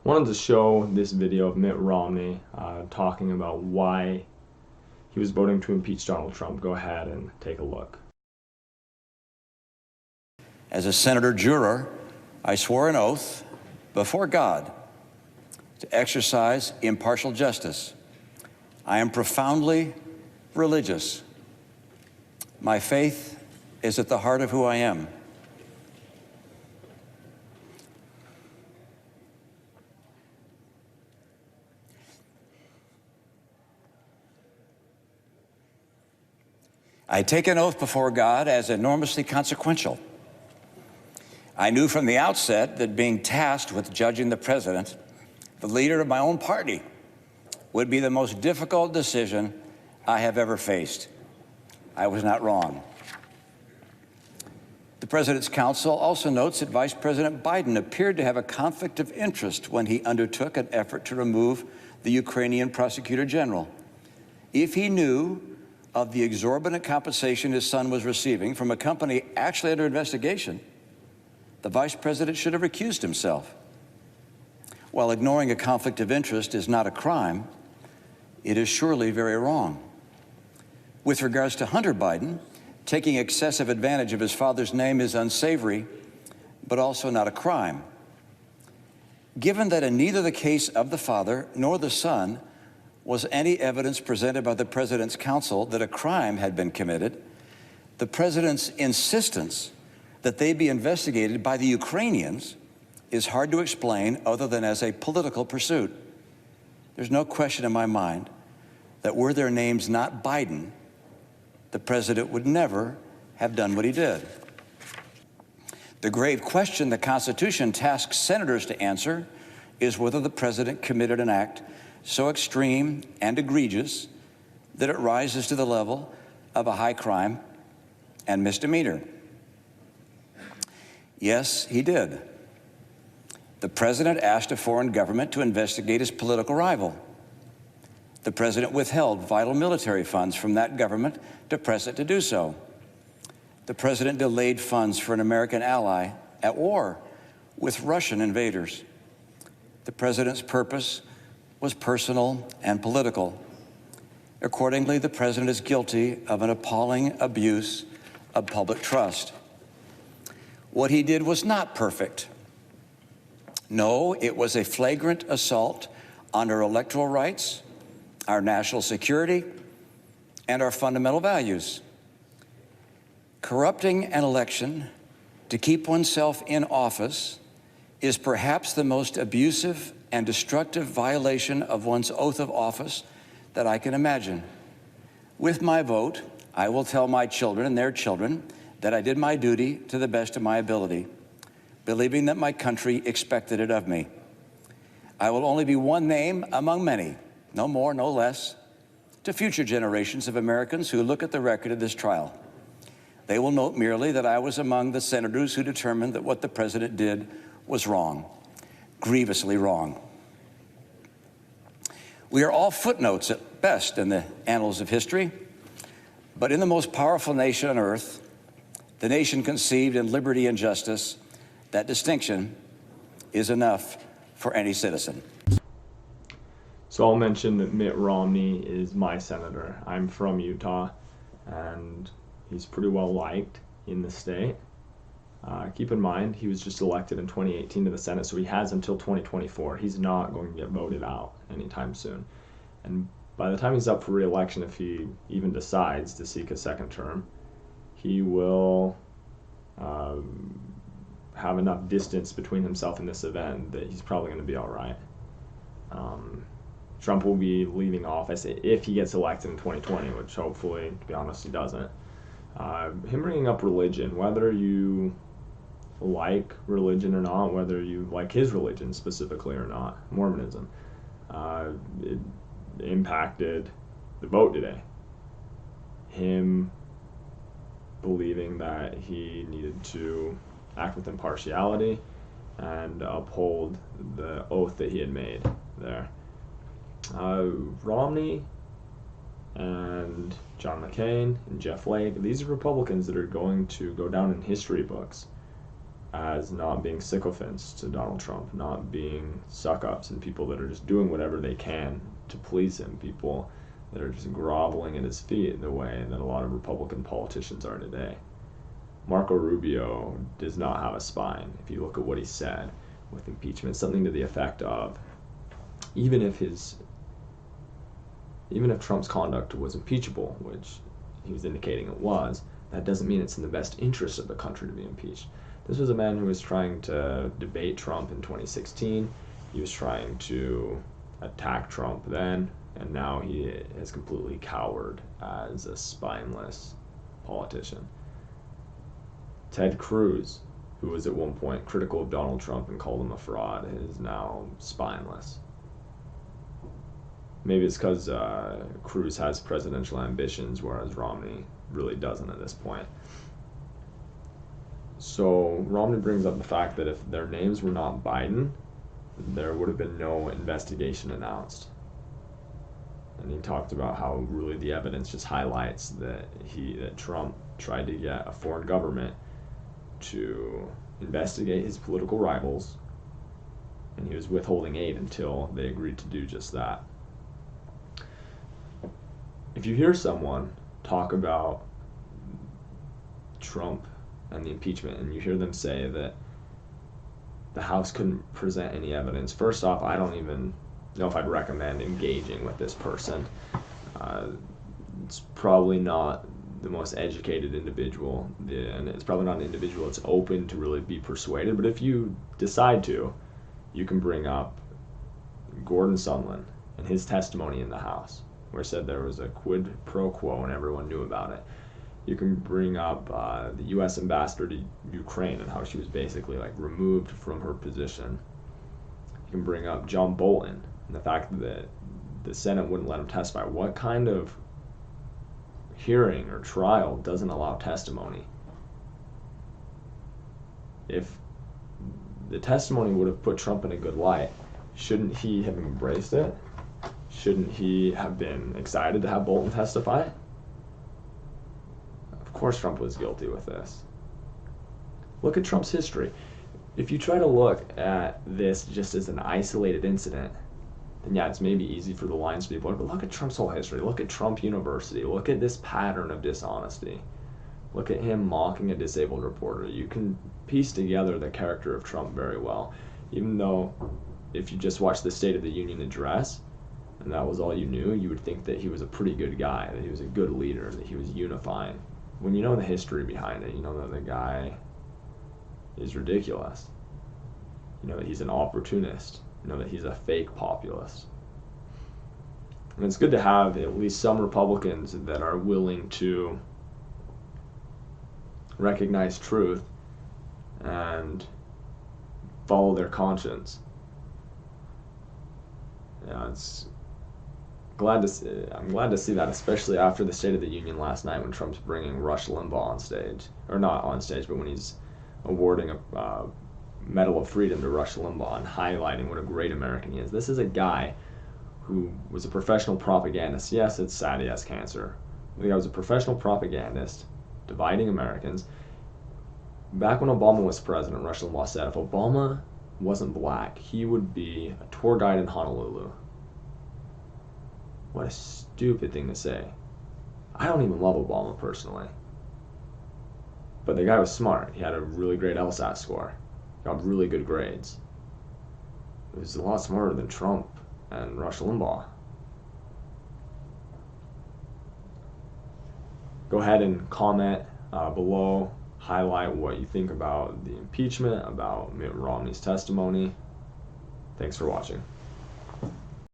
Wanted to show this video of Mitt Romney talking about why he was voting to impeach Donald Trump. Go ahead and take a look. As a senator juror, I swore an oath before God to exercise impartial justice. I am profoundly religious. My faith is at the heart of who I am. I take an oath before God as enormously consequential. I knew from the outset that being tasked with judging the president, the leader of my own party, would be the most difficult decision I have ever faced. I was not wrong. The President's counsel also notes that Vice President Biden appeared to have a conflict of interest when he undertook an effort to remove the Ukrainian prosecutor general. If he knew of the exorbitant compensation his son was receiving from a company actually under investigation, the vice president should have recused himself. While ignoring a conflict of interest is not a crime, it is surely very wrong. With regards to Hunter Biden, taking excessive advantage of his father's name is unsavory, but also not a crime. Given that in neither the case of the father nor the son was any evidence presented by the president's counsel that a crime had been committed, the president's insistence that they be investigated by the Ukrainians is hard to explain other than as a political pursuit. There's no question in my mind that were their names not Biden, the president would never have done what he did. The grave question the Constitution tasks senators to answer is whether the president committed an act so extreme and egregious that it rises to the level of a high crime and misdemeanor. Yes, he did. The president asked a foreign government to investigate his political rival. The president withheld vital military funds from that government to press it to do so. The president delayed funds for an American ally at war with Russian invaders. The president's purpose was personal and political. Accordingly, the president is guilty of an appalling abuse of public trust. What he did was not perfect. No, it was a flagrant assault on our electoral rights, our national security, and our fundamental values. Corrupting an election to keep oneself in office is perhaps the most abusive and destructive violation of one's oath of office that I can imagine. With my vote, I will tell my children and their children that I did my duty to the best of my ability, believing that my country expected it of me. I will only be one name among many, no more, no less, to future generations of Americans who look at the record of this trial. They will note merely that I was among the senators who determined that what the president did was wrong, grievously wrong. We are all footnotes at best in the annals of history, but in the most powerful nation on earth, the nation conceived in liberty and justice, that distinction is enough for any citizen. So I'll mention that Mitt Romney is my senator. I'm from Utah, and he's pretty well liked in the state. Keep in mind, he was just elected in 2018 to the Senate, so he has until 2024. He's not going to get voted out anytime soon. And by the time he's up for re-election, if he even decides to seek a second term, he will have enough distance between himself and this event that he's probably going to be all right. Trump will be leaving office if he gets elected in 2020, which hopefully, to be honest, he doesn't. Him bringing up religion, whether you like religion or not, whether you like his religion specifically or not, Mormonism, it impacted the vote today. Him believing that he needed to act with impartiality and uphold the oath that he had made there. Romney and John McCain and Jeff Flake, these are Republicans that are going to go down in history books as not being sycophants to Donald Trump, not being suck-ups and people that are just doing whatever they can to please him, people that are just groveling at his feet the way that a lot of Republican politicians are today. Marco Rubio does not have a spine. If you look at what he said with impeachment, something to the effect of, even if Trump's conduct was impeachable, which he was indicating it was, that doesn't mean it's in the best interest of the country to be impeached. This was a man who was trying to debate Trump in 2016. He was trying to attack Trump then, and now he has completely cowered as a spineless politician. Ted Cruz, who was at one point critical of Donald Trump and called him a fraud, is now spineless. Maybe it's because Cruz has presidential ambitions, whereas Romney really doesn't at this point. So Romney brings up the fact that if their names were not Biden, there would have been no investigation announced. And he talked about how really the evidence just highlights that Trump tried to get a foreign government to investigate his political rivals, and he was withholding aid until they agreed to do just that. If you hear someone talk about Trump and the impeachment, and you hear them say that the House couldn't present any evidence, first off, I don't even know if I'd recommend engaging with this person. It's probably not the most educated individual, and it's probably not an individual that's open to really be persuaded, but if you decide to, you can bring up Gordon Sondland and his testimony in the House, where it said there was a quid pro quo and everyone knew about it. You can bring up the U.S. ambassador to Ukraine and how she was basically like removed from her position. You can bring up John Bolton and the fact that the Senate wouldn't let him testify. What kind of hearing or trial doesn't allow testimony? If the testimony would have put Trump in a good light, shouldn't he have embraced it? Shouldn't he have been excited to have Bolton testify? Of course Trump was guilty with this. Look at Trump's history. If you try to look at this just as an isolated incident, then yeah, it's maybe easy for the lines to be blurred, but look at Trump's whole history. Look at Trump University. Look at this pattern of dishonesty. Look at him mocking a disabled reporter. You can piece together the character of Trump very well, even though if you just watch the State of the Union address, and that was all you knew, you would think that he was a pretty good guy, that he was a good leader, that he was unifying. When you know the history behind it, you know that the guy is ridiculous. You know that he's an opportunist. You know that he's a fake populist. And it's good to have at least some Republicans that are willing to recognize truth and follow their conscience. Yeah, I'm glad to see that, especially after the State of the Union last night when Trump's bringing Rush Limbaugh on stage, or not on stage, but when he's awarding a Medal of Freedom to Rush Limbaugh and highlighting what a great American he is. This is a guy who was a professional propagandist. Yes, it's sad he has cancer. The guy was a professional propagandist, dividing Americans. Back when Obama was president, Rush Limbaugh said if Obama wasn't black, he would be a tour guide in Honolulu. What a stupid thing to say. I don't even love Obama personally. But the guy was smart. He had a really great LSAT score. Got really good grades. He was a lot smarter than Trump and Rush Limbaugh. Go ahead and comment below. Highlight what you think about the impeachment, about Mitt Romney's testimony. Thanks for watching.